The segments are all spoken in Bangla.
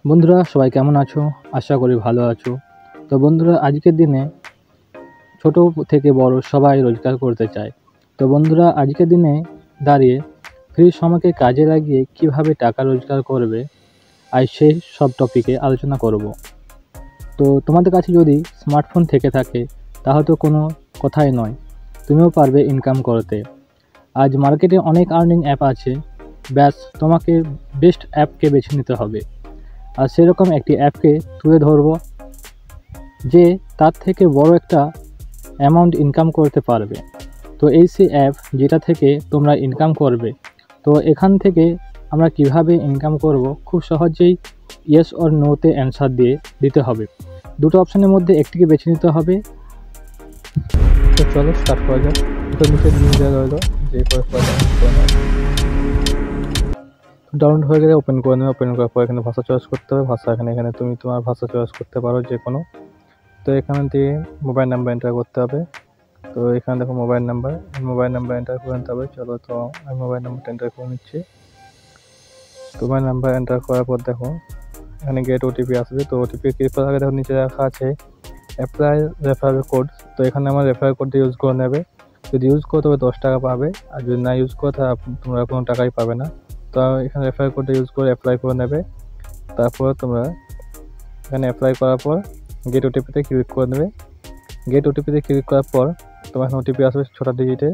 বন্ধুরা সবাই কেমন আছো? আশা করি ভালো আছো। তো বন্ধুরা আজকের দিনে ছোট থেকে বড় সবাই রোজগার করতে চায়। তো বন্ধুরা আজকের দিনে দাঁড়িয়ে ফ্রি সময়কে কাজে লাগিয়ে কিভাবে টাকা রোজগার করবে আর সেই সব টপিকে আলোচনা করব। তো তোমাদের কাছে যদি স্মার্টফোন থেকে থাকে তাহলে তো কোনো কথাই নয়, তুমিও পারবে ইনকাম করতে। আজ মার্কেটে অনেক আর্নিং অ্যাপ আছে, ব্যাস তোমাকে বেস্ট অ্যাপকে বেছে নিতে হবে। আর সেরকম একটি অ্যাপকে তুলে ধরবো যে তার থেকে বড় একটা অ্যামাউন্ট ইনকাম করতে পারবে। তো এই সেই অ্যাপ যেটা থেকে তোমরা ইনকাম করবে। তো এখান থেকে আমরা কিভাবে ইনকাম করব, খুব সহজেই ইয়েস অর নোতে অ্যান্সার দিতে হবে। দুটো অপশানের মধ্যে একটিকে বেছে নিতে হবে। তো চলো স্টার্ট করা যাক। তো নিচে লিঙ্ক দেওয়া রইলো, যে করে ডাউনলোড হয়ে গেলে ওপেন করে নেবে। ওপেন করার পর এখানে ভাষা চয়েস করতে হবে। ভাষা এখানে তুমি তোমার ভাষা চয়েস করতে পারো যে কোনো। তো এখান থেকে মোবাইল নাম্বার এন্টার করতে হবে। তো এখানে দেখো মোবাইল নাম্বার এন্টার করে নিতে হবে। চলো তো আমি মোবাইল নাম্বারটা এন্টার করে নিচ্ছি। মোবাইল নাম্বার এন্টার করার পর দেখো এখানে গেট ওটিপি আসবে। তো ওটিপি ক্লিক করার আগে দেখো নিচে লেখা আছে অ্যাপ্লাই রেফারেল কোড। তো এখানে আমার রেফারেল কোডটা ইউজ করে নেবে। যদি ইউজ করো তবে 10 টাকা পাবে, আর যদি না ইউজ করো তাহলে তোমরা কোনো টাকাই পাবে না। তো এখানে রেফারেল কোডটা ইউজ করে অ্যাপ্লাই করে নেবে। তারপর তোমরা এখানে অ্যাপ্লাই করার পর গেট ওটিপিতে ক্লিক করে নেবে। গেট ওটিপিতে ক্লিক করার পর তোমার ওটিপি আসবে 6টা ডিজিটে।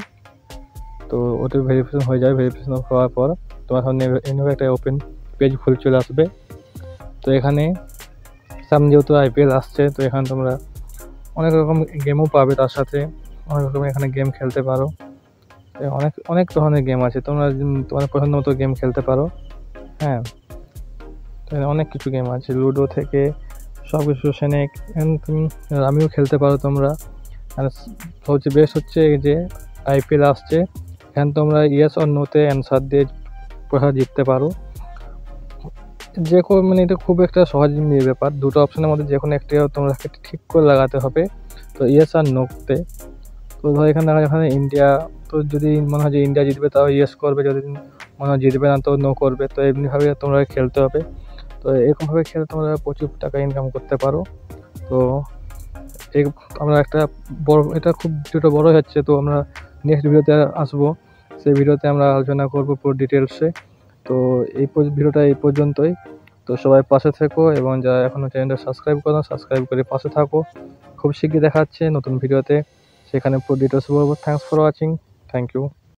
তো ওটিপি ভেরিফিকেশন হয়ে যাবে। ভেরিফিকেশন হওয়ার পর তোমার সামনে এভাবে একটা ওপেন পেজ খুলে চলে আসবে। তো এখানে সামনে যেহেতু আইপিএল আসছে, তো এখানে তোমরা অনেক রকম গেমও পাবে, তার সাথে অনেক রকম এখানে গেম খেলতে পারো। অনেক অনেক ধরনের গেম আছে, তোমরা তোমাদের পছন্দ মতো গেম খেলতে পারো। হ্যাঁ, অনেক কিছু গেম আছে, লুডো থেকে সব কিছু স্নেক তুমি আমিও খেলতে পারো তোমরা। আর সবচেয়ে বেস্ট হচ্ছে যে আইপিএল আসছে, এখানে তোমরা ইয়েস অর নোতে অ্যান্সার দিয়ে পয়সা জিততে পারো। যে কোনো মানে এটা খুব একটা সহজ ব্যাপার। দুটো অপশনের মধ্যে যে কোনো একটি তোমরা ঠিক করে লাগাতে হবে। তো ইয়েস আর নোতে। তো ধর এখানে ইন্ডিয়া, তো যদি মনে হয় যে ইন্ডিয়া জিতবে তাও ইয়েস করবে, যদি মনে হয় জিতবে না তো নো করবে। তো এমনিভাবে তোমরা খেলতে হবে। তো এরকমভাবে খেলে তোমরা প্রচুর টাকা ইনকাম করতে পারো। তো আমরা একটা বড়, এটা খুব ভিডিওটা বড় হচ্ছে, তো আমরা নেক্সট ভিডিওতে আসবো। সেই ভিডিওতে আমরা আলোচনা করবো পুরো ডিটেলসে। তো ভিডিওটা এই পর্যন্তই। তো সবাই পাশে থেকো, এবং যারা এখনও চ্যানেলটা সাবস্ক্রাইব করো সাবস্ক্রাইব করে পাশে থাকো। খুব শীঘ্রই দেখা হচ্ছে নতুন ভিডিওতে, সেখানে পুরো ডিটেলস বলবো। Thanks for watching. Thank you.